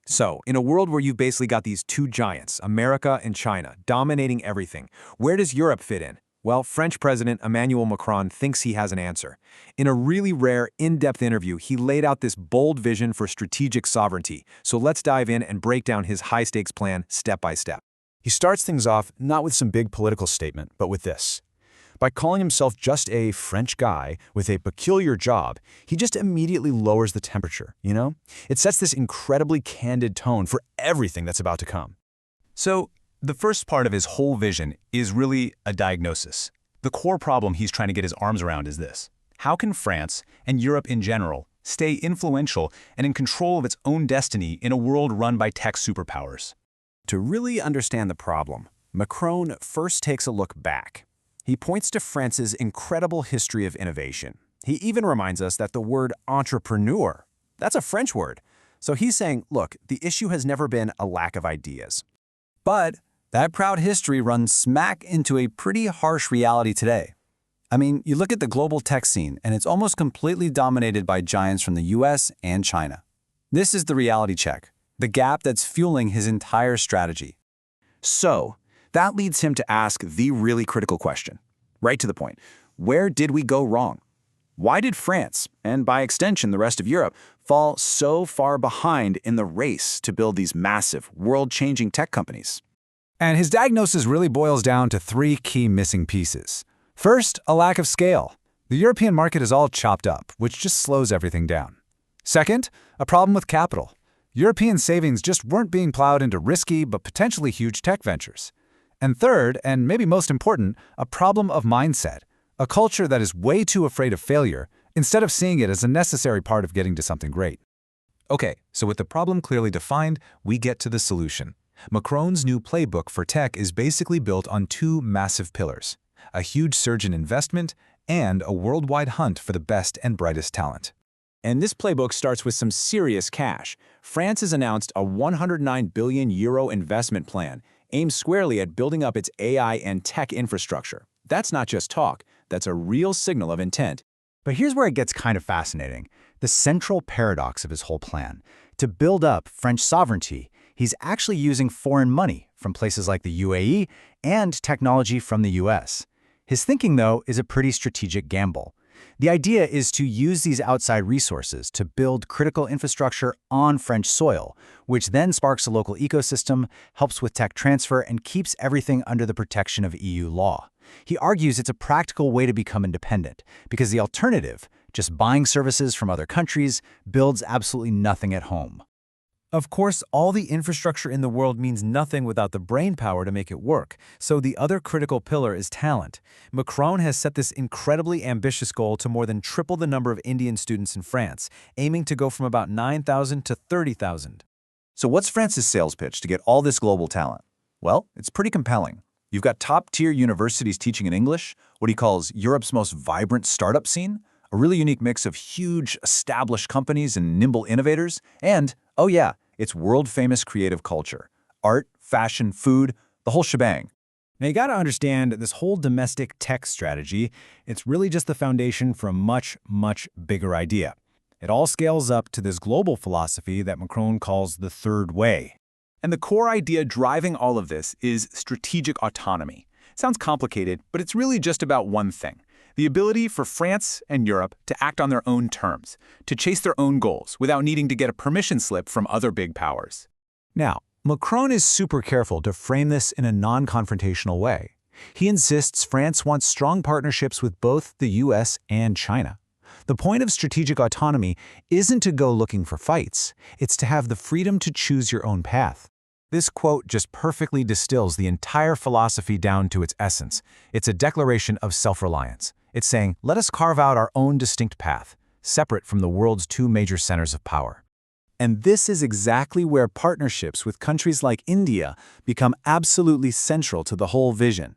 So, in a world where you've basically got these two giants, America and China, dominating everything, where does Europe fit in? Well, French President Emmanuel Macron thinks he has an answer. In a really rare, in-depth interview, he laid out this bold vision for strategic sovereignty. So let's dive in and break down his high-stakes plan step by step. He starts things off not with some big political statement, but with this. By calling himself just a French guy with a peculiar job, he just immediately lowers the temperature, you know? It sets this incredibly candid tone for everything that's about to come. So, the first part of his whole vision is really a diagnosis. The core problem he's trying to get his arms around is this. How can France, and Europe in general, stay influential and in control of its own destiny in a world run by tech superpowers? To really understand the problem, Macron first takes a look back. He points to France's incredible history of innovation. He even reminds us that the word entrepreneur, that's a French word. So he's saying, look, the issue has never been a lack of ideas. But that proud history runs smack into a pretty harsh reality today. I mean, you look at the global tech scene, and it's almost completely dominated by giants from the US and China. This is the reality check, the gap that's fueling his entire strategy. So, that leads him to ask the really critical question, right to the point. Where did we go wrong? Why did France, and by extension the rest of Europe, fall so far behind in the race to build these massive, world-changing tech companies? And his diagnosis really boils down to three key missing pieces. First, a lack of scale. The European market is all chopped up, which just slows everything down. Second, a problem with capital. European savings just weren't being plowed into risky but potentially huge tech ventures. And third, and maybe most important, a problem of mindset, a culture that is way too afraid of failure instead of seeing it as a necessary part of getting to something great. Okay, so with the problem clearly defined, we get to the solution. Macron's new playbook for tech is basically built on two massive pillars: a huge surge in investment and a worldwide hunt for the best and brightest talent. And this playbook starts with some serious cash. France has announced a €109 billion investment plan aimed squarely at building up its AI and tech infrastructure. That's not just talk, that's a real signal of intent. But here's where it gets kind of fascinating. The central paradox of his whole plan. To build up French sovereignty, he's actually using foreign money from places like the UAE and technology from the US. His thinking, though, is a pretty strategic gamble. The idea is to use these outside resources to build critical infrastructure on French soil, which then sparks a local ecosystem, helps with tech transfer, and keeps everything under the protection of EU law. He argues it's a practical way to become independent, because the alternative, just buying services from other countries, builds absolutely nothing at home. Of course, all the infrastructure in the world means nothing without the brainpower to make it work, so the other critical pillar is talent. Macron has set this incredibly ambitious goal to more than triple the number of Indian students in France, aiming to go from about 9,000 to 30,000. So what's France's sales pitch to get all this global talent? Well, it's pretty compelling. You've got top-tier universities teaching in English, what he calls Europe's most vibrant startup scene, a really unique mix of huge, established companies and nimble innovators, and, oh yeah, it's world-famous creative culture. Art, fashion, food, the whole shebang. Now you gotta understand this whole domestic tech strategy, it's really just the foundation for a much, much bigger idea. It all scales up to this global philosophy that Macron calls the third way. And the core idea driving all of this is strategic autonomy. Sounds complicated, but it's really just about one thing: the ability for France and Europe to act on their own terms, to chase their own goals without needing to get a permission slip from other big powers. Now, Macron is super careful to frame this in a non-confrontational way. He insists France wants strong partnerships with both the US and China. The point of strategic autonomy isn't to go looking for fights. It's to have the freedom to choose your own path. This quote just perfectly distills the entire philosophy down to its essence. It's a declaration of self-reliance. It's saying, let us carve out our own distinct path, separate from the world's two major centers of power. And this is exactly where partnerships with countries like India become absolutely central to the whole vision.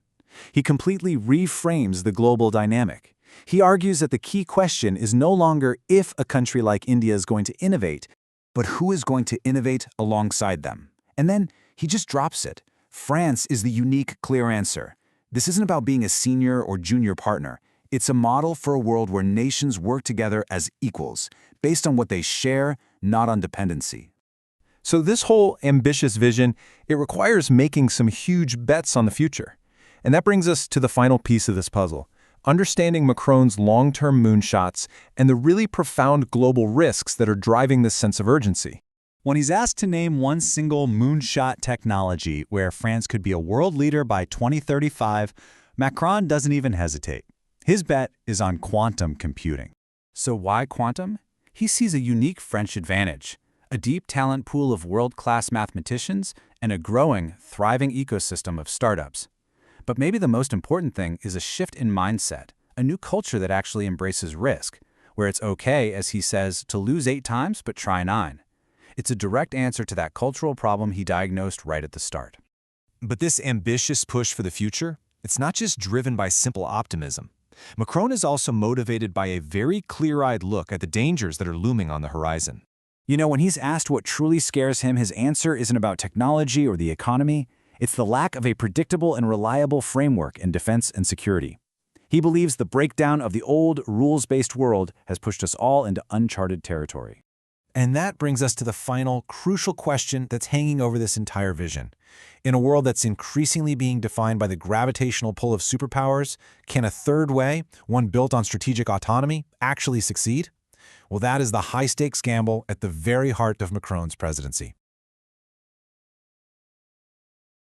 He completely reframes the global dynamic. He argues that the key question is no longer if a country like India is going to innovate, but who is going to innovate alongside them. And then he just drops it. France is the unique, clear answer. This isn't about being a senior or junior partner. It's a model for a world where nations work together as equals, based on what they share, not on dependency. So this whole ambitious vision, it requires making some huge bets on the future. And that brings us to the final piece of this puzzle, understanding Macron's long-term moonshots and the really profound global risks that are driving this sense of urgency. When he's asked to name one single moonshot technology where France could be a world leader by 2035, Macron doesn't even hesitate. His bet is on quantum computing. So why quantum? He sees a unique French advantage, a deep talent pool of world-class mathematicians, and a growing, thriving ecosystem of startups. But maybe the most important thing is a shift in mindset, a new culture that actually embraces risk, where it's okay, as he says, to lose 8 times but try 9. It's a direct answer to that cultural problem he diagnosed right at the start. But this ambitious push for the future, it's not just driven by simple optimism. Macron is also motivated by a very clear-eyed look at the dangers that are looming on the horizon. You know, when he's asked what truly scares him, his answer isn't about technology or the economy. It's the lack of a predictable and reliable framework in defense and security. He believes the breakdown of the old, rules-based world has pushed us all into uncharted territory. And that brings us to the final, crucial question that's hanging over this entire vision. In a world that's increasingly being defined by the gravitational pull of superpowers, can a third way, one built on strategic autonomy, actually succeed? Well, that is the high-stakes gamble at the very heart of Macron's presidency.